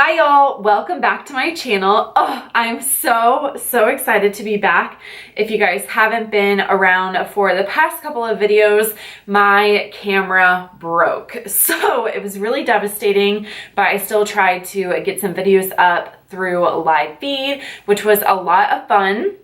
Hi y'all, welcome back to my channel. Oh, I'm so excited to be back. If you guys haven't been around for the past couple of videos, my camera broke. So it was really devastating, but I still tried to get some videos up through live feed, which was a lot of fun.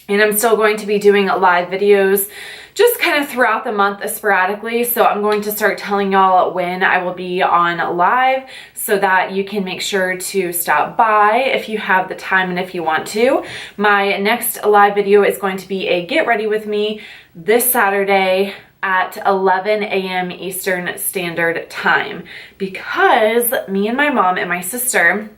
And I'm still going to be doing live videos just kind of throughout the month sporadically. So I'm going to start telling y'all when I will be on live so that you can make sure to stop by if you have the time and if you want to. My next live video is going to be a get ready with me this Saturday at 11 a.m. Eastern Standard Time, because me and my mom and my sister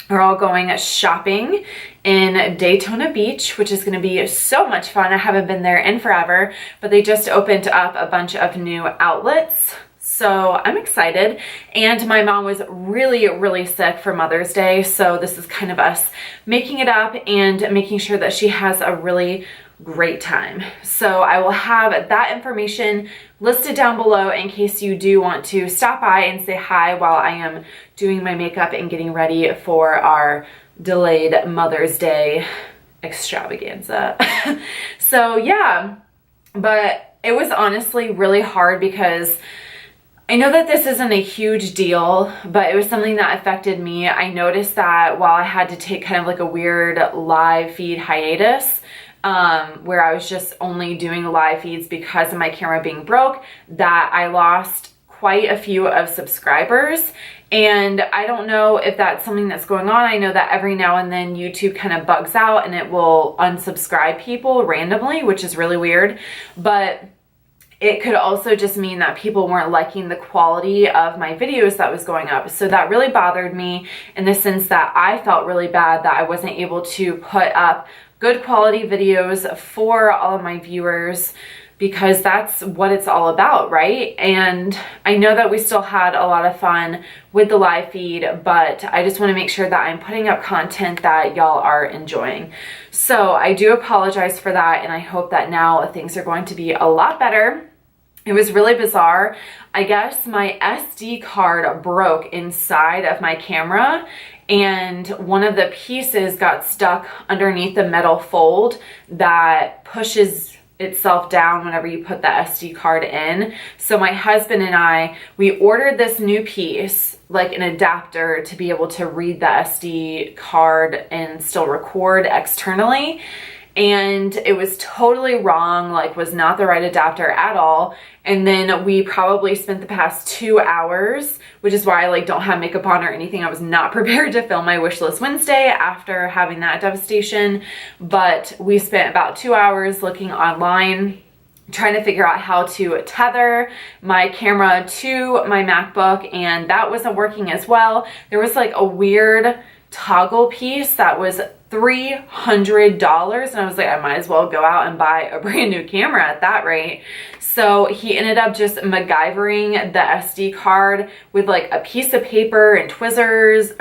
are all going shopping in Daytona Beach, which is going to be so much fun. I haven't been there in forever, but they just opened up a bunch of new outlets. So I'm excited. And my mom was really sick for Mother's Day. So this is kind of us making it up and making sure that she has a really great time. So I will have that information listed down below in case you do want to stop by and say hi while I am doing my makeup and getting ready for our delayed Mother's Day extravaganza. So yeah, but it was honestly really hard because I know that this isn't a huge deal, but it was something that affected me. I noticed that while I had to take kind of like a weird live feed hiatus, where I was just only doing live feeds because of my camera being broke, that I lost quite a few of subscribers. And I don't know if that's something that's going on. I know that every now and then YouTube kind of bugs out and it will unsubscribe people randomly, which is really weird. But it could also just mean that people weren't liking the quality of my videos that was going up. So that really bothered me in the sense that I felt really bad that I wasn't able to put up good quality videos for all of my viewers, because that's what it's all about, right? And I know that we still had a lot of fun with the live feed, but I just want to make sure that I'm putting up content that y'all are enjoying. So I do apologize for that, and I hope that now things are going to be a lot better. It was really bizarre. I guess my SD card broke inside of my camera, and one of the pieces got stuck underneath the metal fold that pushes itself down whenever you put the SD card in. So my husband and I, we ordered this new piece, like an adapter to be able to read the SD card and still record externally. And it was totally wrong, like was not the right adapter at all. And then we probably spent the past 2 hours, which is why I like don't have makeup on or anything. I was not prepared to film my Wishlist Wednesday after having that devastation. But we spent about 2 hours looking online, trying to figure out how to tether my camera to my MacBook, and that wasn't working as well. There was like a weird toggle piece that was $300, and I was like, I might as well go out and buy a brand new camera at that rate. So he ended up just MacGyvering the SD card with like a piece of paper and tweezers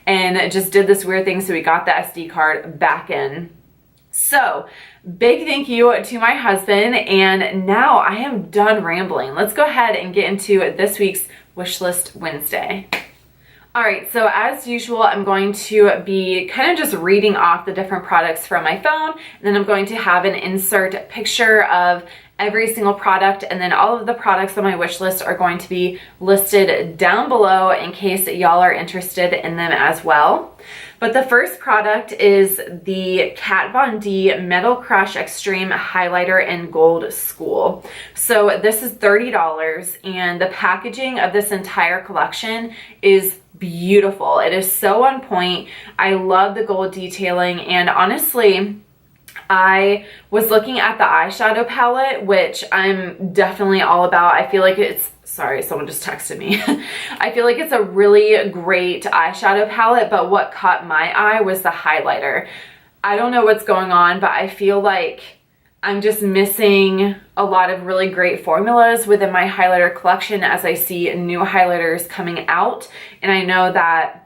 and just did this weird thing, so we got the SD card back in. So big thank you to my husband, and now I am done rambling. Let's go ahead and get into this week's Wishlist Wednesday. All right, so as usual, I'm going to be kind of just reading off the different products from my phone, and then I'm going to have an insert picture of every single product, and then all of the products on my wish list are going to be listed down below in case y'all are interested in them as well. But the first product is the Kat Von D Metal Crush Extreme Highlighter in Gold Skool. So this is $30, and the packaging of this entire collection is beautiful. It is so on point. I love the gold detailing, and honestly, I was looking at the eyeshadow palette, which I'm definitely all about. I feel like it's, sorry, someone just texted me. I feel like it's a really great eyeshadow palette, but what caught my eye was the highlighter. I don't know what's going on, but I feel like I'm just missing a lot of really great formulas within my highlighter collection as I see new highlighters coming out. And I know that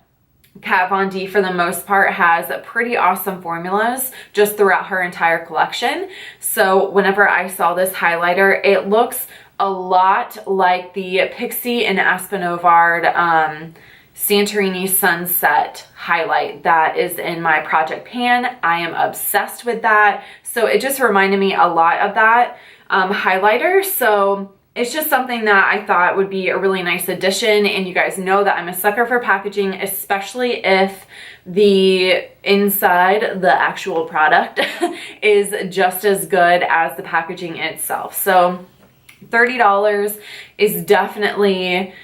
Kat Von D, for the most part, has pretty awesome formulas just throughout her entire collection. So whenever I saw this highlighter, it looks a lot like the Pixie and Aspen Ovard Santorini Sunset highlight that is in my project pan. I am obsessed with that. So it just reminded me a lot of that highlighter. So it's just something that I thought would be a really nice addition. And you guys know that I'm a sucker for packaging, especially if the inside, the actual product, is just as good as the packaging itself. So $30 is definitely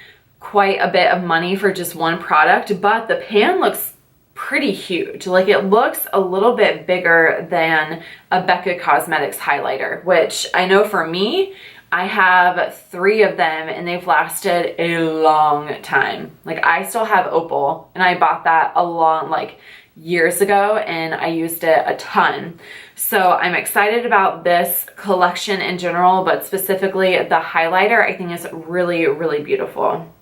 quite a bit of money for just one product, but the pan looks pretty huge. Like, it looks a little bit bigger than a Becca Cosmetics highlighter, which I know for me, I have 3 of them and they've lasted a long time. Like, I still have Opal and I bought that like years ago and I used it a ton. So I'm excited about this collection in general, but specifically the highlighter I think is really, really beautiful.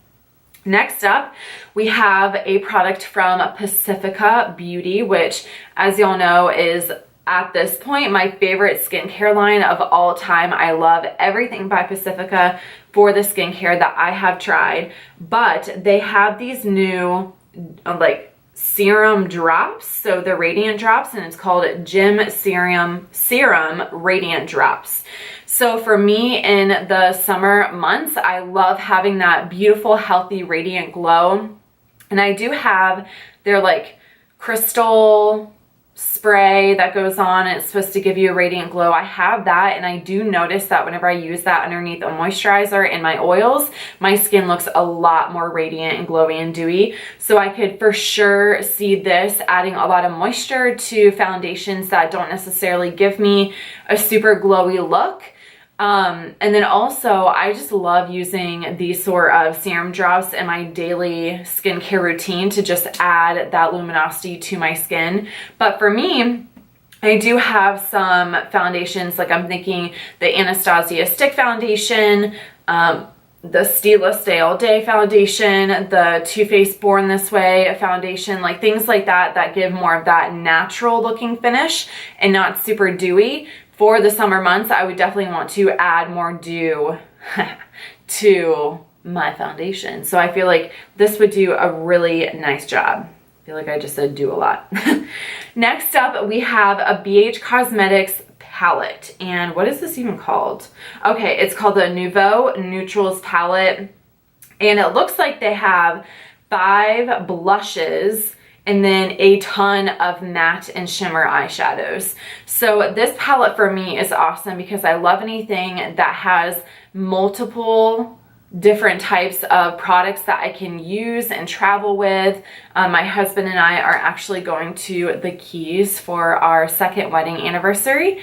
Next up, we have a product from Pacifica Beauty, which, as y'all know, is at this point my favorite skincare line of all time. I love everything by Pacifica for the skincare that I have tried, but they have these new like serum drops. So the radiant drops, and it's called Gem Serum Radiant Drops. So for me in the summer months, I love having that beautiful, healthy, radiant glow. And I do have their like crystal spray that goes on, and it's supposed to give you a radiant glow. I have that, and I do notice that whenever I use that underneath a moisturizer and my oils, my skin looks a lot more radiant and glowy and dewy. So I could for sure see this adding a lot of moisture to foundations that don't necessarily give me a super glowy look. And then also, I just love using these sort of serum drops in my daily skincare routine to just add that luminosity to my skin. But for me, I do have some foundations, like I'm thinking the Anastasia Stick Foundation, the Stila Stay All Day Foundation, the Too Faced Born This Way Foundation, like things like that that give more of that natural looking finish and not super dewy. For the summer months, I would definitely want to add more dew to my foundation. So I feel like this would do a really nice job. I feel like I just said do a lot. Next up, we have a BH Cosmetics palette. And what is this even called? Okay, it's called the Nouveau Neutrals palette. And it looks like they have 5 blushes and then a ton of matte and shimmer eyeshadows. So this palette for me is awesome because I love anything that has multiple different types of products that I can use and travel with. My husband and I are actually going to the Keys for our 2nd wedding anniversary.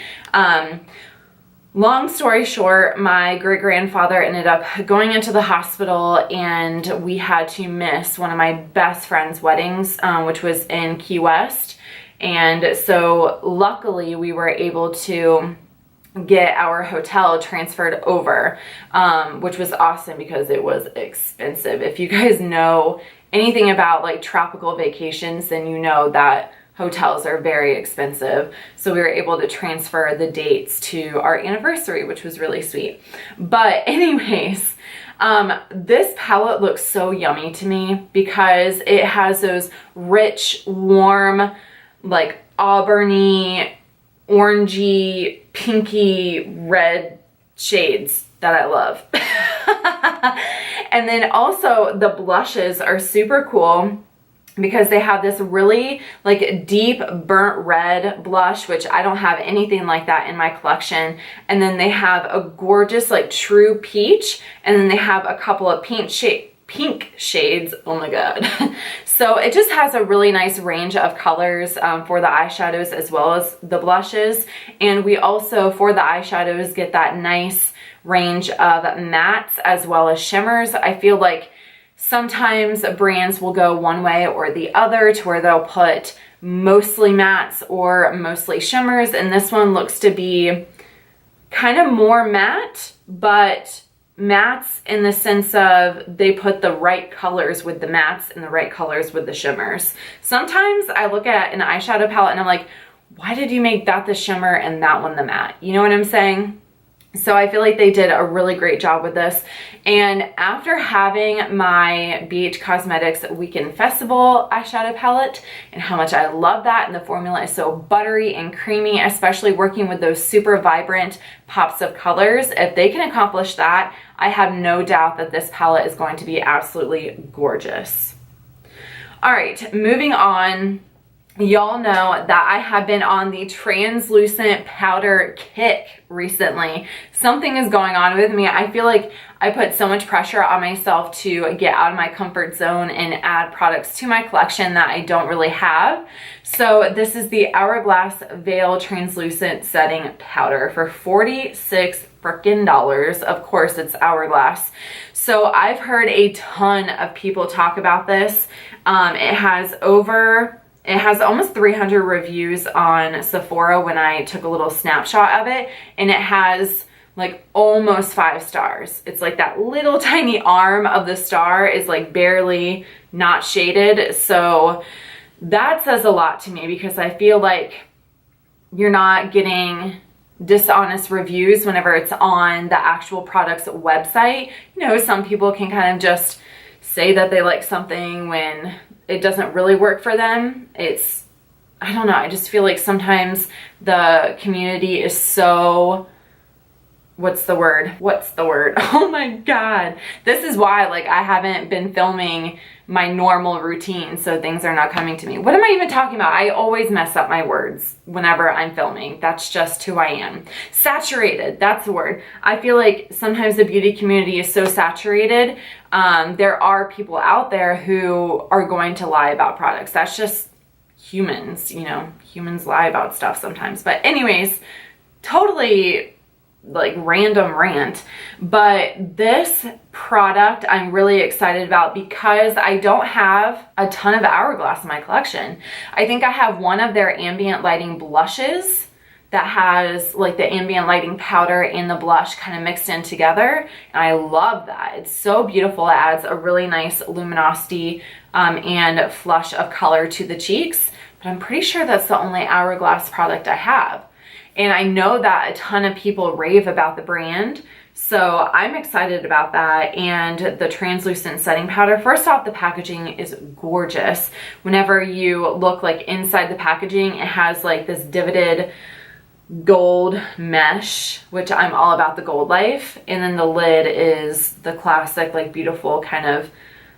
Long story short, my great-grandfather ended up going into the hospital and we had to miss one of my best friend's weddings, which was in Key West. And so luckily we were able to get our hotel transferred over, which was awesome because it was expensive. If you guys know anything about like tropical vacations, then you know that hotels are very expensive. So we were able to transfer the dates to our anniversary, which was really sweet. But anyways, this palette looks so yummy to me because it has those rich, warm, like auburny, orangey, pinky, red shades that I love. And then also the blushes are super cool because they have this really like deep burnt red blush, which I don't have anything like that in my collection. And then they have a gorgeous like true peach, and then they have a couple of pink shades. Oh my god. So it just has a really nice range of colors for the eyeshadows as well as the blushes. And we also, for the eyeshadows, get that nice range of mattes as well as shimmers. I feel like sometimes brands will go one way or the other to where they'll put mostly mattes or mostly shimmers, and this one looks to be kind of more matte, but mattes in the sense of they put the right colors with the mattes and the right colors with the shimmers. Sometimes I look at an eyeshadow palette and I'm like, why did you make that the shimmer and that one the matte? You know what I'm saying? So I feel like they did a really great job with this. And after having my BH Cosmetics Weekend Festival eyeshadow palette and how much I love that, and the formula is so buttery and creamy, especially working with those super vibrant pops of colors, if they can accomplish that, I have no doubt that this palette is going to be absolutely gorgeous. All right, moving on. Y'all know that I have been on the translucent powder kick recently. Something is going on with me. I feel like I put so much pressure on myself to get out of my comfort zone and add products to my collection that I don't really have. So this is the Hourglass Veil Translucent Setting Powder for $46 frickin'. Of course, it's Hourglass. So I've heard a ton of people talk about this. It has almost 300 reviews on Sephora when I took a little snapshot of it, and it has like almost 5 stars. It's like that little tiny arm of the star is like barely not shaded. So that says a lot to me, because I feel like you're not getting dishonest reviews whenever it's on the actual product's website. You know, some people can kind of just say that they like something when it doesn't really work for them. I don't know, I just feel like sometimes the community is so, what's the word? Oh my God. This is why like I haven't been filming my normal routine, so things are not coming to me. What am I even talking about? I always mess up my words whenever I'm filming. That's just who I am. Saturated, that's the word. I feel like sometimes the beauty community is so saturated. There are people out there who are going to lie about products. That's just humans, you know, humans lie about stuff sometimes. But anyways, totally like random rant, but this product I'm really excited about because I don't have a ton of Hourglass in my collection. I think I have one of their ambient lighting blushes that has like the ambient lighting powder and the blush kind of mixed in together, and I love that. It's so beautiful. It adds a really nice luminosity and flush of color to the cheeks, but I'm pretty sure that's the only Hourglass product I have. And I know that a ton of people rave about the brand, so I'm excited about that. And the translucent setting powder, first off, the packaging is gorgeous. Whenever you look like inside the packaging, it has like this divoted gold mesh, which I'm all about the gold life. And then the lid is the classic, like beautiful kind of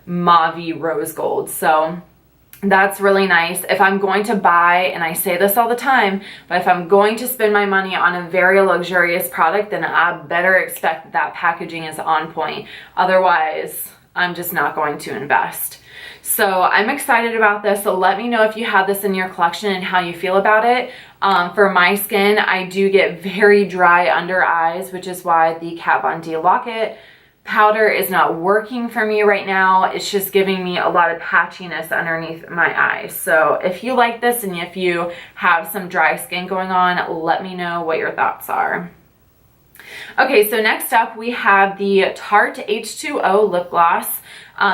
mauve-y rose gold. So that's really nice. If I'm going to buy, and I say this all the time, but if I'm going to spend my money on a very luxurious product, then I better expect that packaging is on point. Otherwise, I'm just not going to invest. So I'm excited about this. So let me know if you have this in your collection and how you feel about it. For my skin, I do get very dry under eyes, which is why the Kat Von D Lock-It powder is not working for me right now. It's just giving me a lot of patchiness underneath my eyes. So if you like this and if you have some dry skin going on, let me know what your thoughts are. Okay, so next up we have the Tarte H2O Lip Gloss.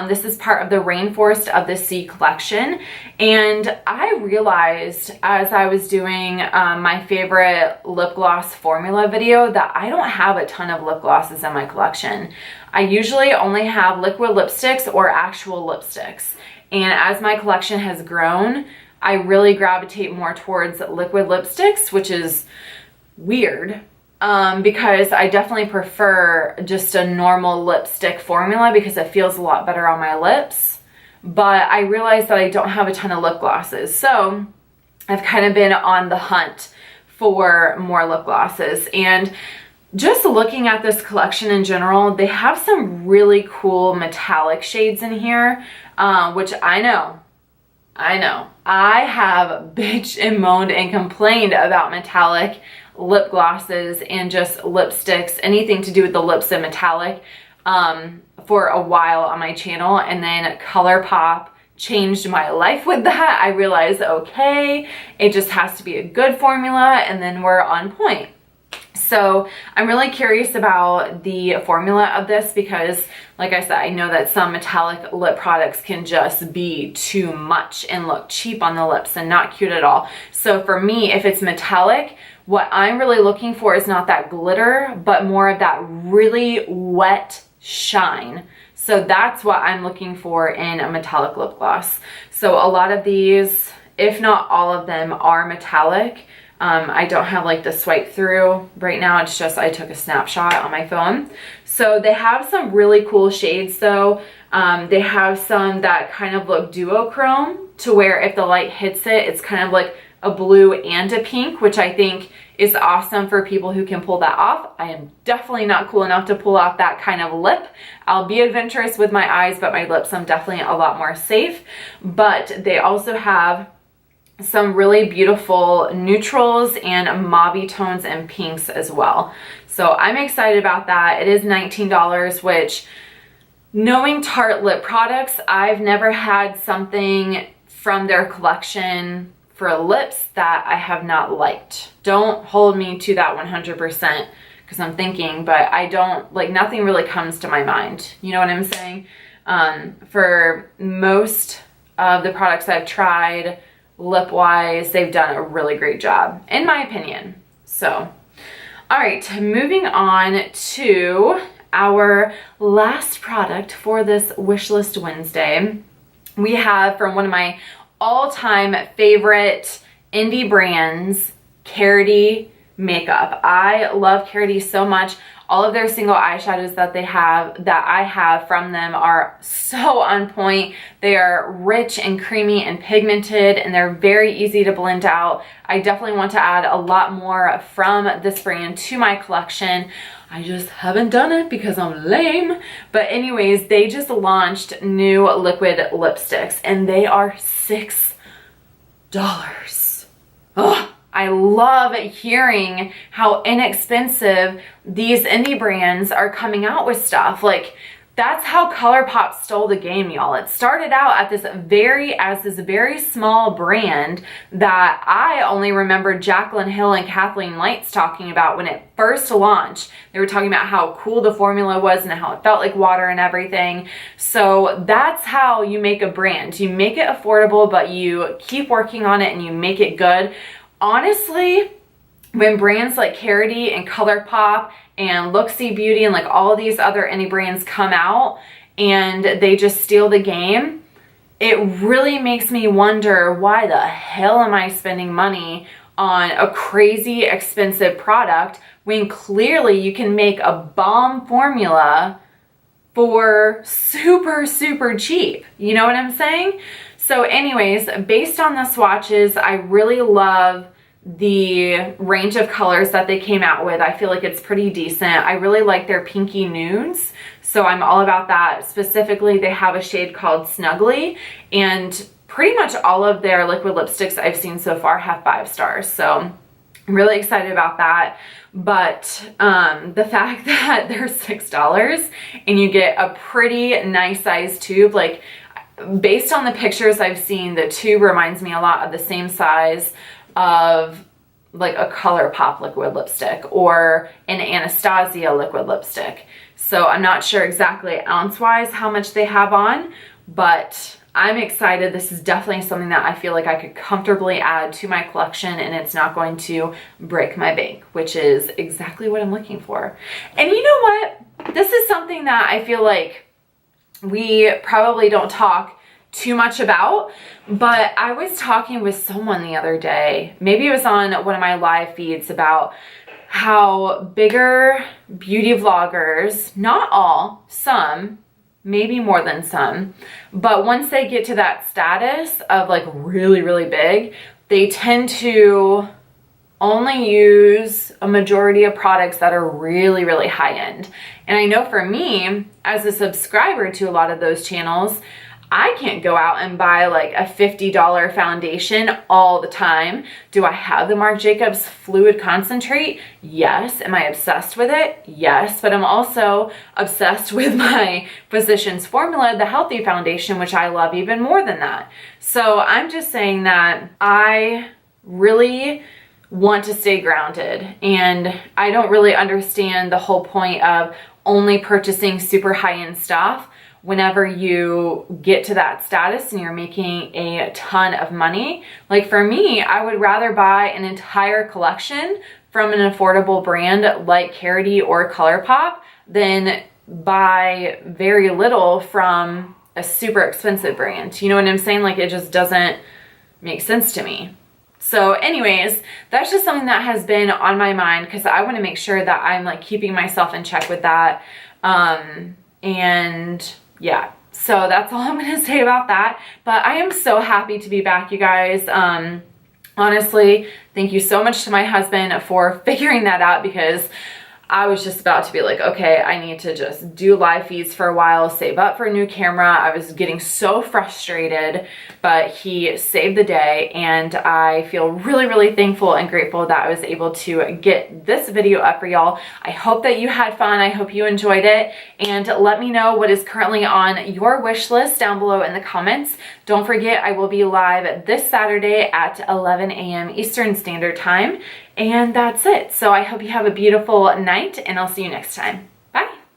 This is part of the Rainforest of the Sea collection, and I realized as I was doing my favorite lip gloss formula video that I don't have a ton of lip glosses in my collection. I usually only have liquid lipsticks or actual lipsticks, and as my collection has grown, I really gravitate more towards liquid lipsticks, which is weird. Because I definitely prefer just a normal lipstick formula because it feels a lot better on my lips. But I realized that I don't have a ton of lip glosses. So I've kind of been on the hunt for more lip glosses. And just looking at this collection in general, they have some really cool metallic shades in here, which I know. I have bitched and moaned and complained about metallic lip glosses and just lipsticks, anything to do with the lips and metallic, for a while on my channel. And then ColourPop changed my life with that. I realized, okay, it just has to be a good formula and then we're on point. So I'm really curious about the formula of this because, like I said, I know that some metallic lip products can just be too much and look cheap on the lips and not cute at all. So for me, if it's metallic what I'm really looking for is not that glitter, but more of that really wet shine. So that's what I'm looking for in a metallic lip gloss. So a lot of these, if not all of them, are metallic. I don't have like the swipe through right now. It's just I took a snapshot on my phone. So they have some really cool shades though. They have some that kind of look duochrome, to where if the light hits it, it's kind of like a blue and a pink, which I think is awesome for people who can pull that off. I am definitely not cool enough to pull off that kind of lip. I'll be adventurous with my eyes, but my lips I'm definitely a lot more safe. But they also have some really beautiful neutrals and mauve tones and pinks as well. So I'm excited about that. It is $19, which, knowing Tarte lip products, I've never had something from their collection for lips that I have not liked. Don't hold me to that 100% because I'm thinking, but I don't, like, nothing really comes to my mind. You know what I'm saying? For most of the products I've tried, lip-wise, they've done a really great job, in my opinion. So, all right, moving on to our last product for this Wishlist Wednesday. We have from one of my all-time favorite indie brands, Karity makeup. I love Karity so much. All of their single eyeshadows that I have from them are so on point. They are rich and creamy and pigmented, and they're very easy to blend out. I definitely want to add a lot more from this brand to my collection. I just haven't done it because I'm lame. But anyways, they just launched new liquid lipsticks, and they are $6. Ugh. I love hearing how inexpensive these indie brands are coming out with stuff. Like, that's how ColourPop stole the game, y'all. It started out at this very small brand that I only remember Jaclyn Hill and Kathleen Lights talking about when it first launched. They were talking about how cool the formula was and how it felt like water and everything. So that's how you make a brand. You make it affordable, but you keep working on it and you make it good. Honestly, when brands like Karity and ColourPop and Luxie Beauty and like all of these other indie brands come out and they just steal the game, it really makes me wonder, why the hell am I spending money on a crazy expensive product when clearly you can make a bomb formula for super, super cheap? You know what I'm saying? So anyways, based on the swatches, I really love the range of colors that they came out with. I feel like it's pretty decent. I really like their pinky nudes, so I'm all about that. Specifically, they have a shade called Snuggly, and pretty much all of their liquid lipsticks I've seen so far have 5 stars. So I'm really excited about that. But the fact that they're $6 and you get a pretty nice size tube, like, based on the pictures I've seen, the tube reminds me a lot of the same size of like a ColourPop liquid lipstick or an Anastasia liquid lipstick. So I'm not sure exactly ounce-wise how much they have on, but I'm excited. This is definitely something that I feel like I could comfortably add to my collection, and it's not going to break my bank, which is exactly what I'm looking for. And you know what? This is something that I feel like we probably don't talk too much about, but I was talking with someone the other day, maybe it was on one of my live feeds, about how bigger beauty vloggers, not all, some, maybe more than some, but once they get to that status of like really, really big, they tend to only use a majority of products that are really, really high end. And I know for me, as a subscriber to a lot of those channels, I can't go out and buy like a $50 foundation all the time. Do I have the Marc Jacobs Fluid Concentrate? Yes. Am I obsessed with it? Yes. But I'm also obsessed with my Physicians Formula, the Healthy Foundation, which I love even more than that. So I'm just saying that I really want to stay grounded, and I don't really understand the whole point of only purchasing super high-end stuff whenever you get to that status and you're making a ton of money. Like for me, I would rather buy an entire collection from an affordable brand like Karity or ColourPop than buy very little from a super expensive brand. You know what I'm saying? Like it just doesn't make sense to me. So anyways, that's just something that has been on my mind because I want to make sure that I'm like keeping myself in check with that. And yeah, so that's all I'm going to say about that. But I am so happy to be back, you guys. Honestly, thank you so much to my husband for figuring that out because I was just about to be like, okay, I need to just do live feeds for a while, save up for a new camera. I was getting so frustrated, but he saved the day and I feel really, really thankful and grateful that I was able to get this video up for y'all. I hope that you had fun. I hope you enjoyed it, and let me know what is currently on your wish list down below in the comments. Don't forget, I will be live this Saturday at 11 a.m. Eastern Standard Time. And that's it. So I hope you have a beautiful night and I'll see you next time.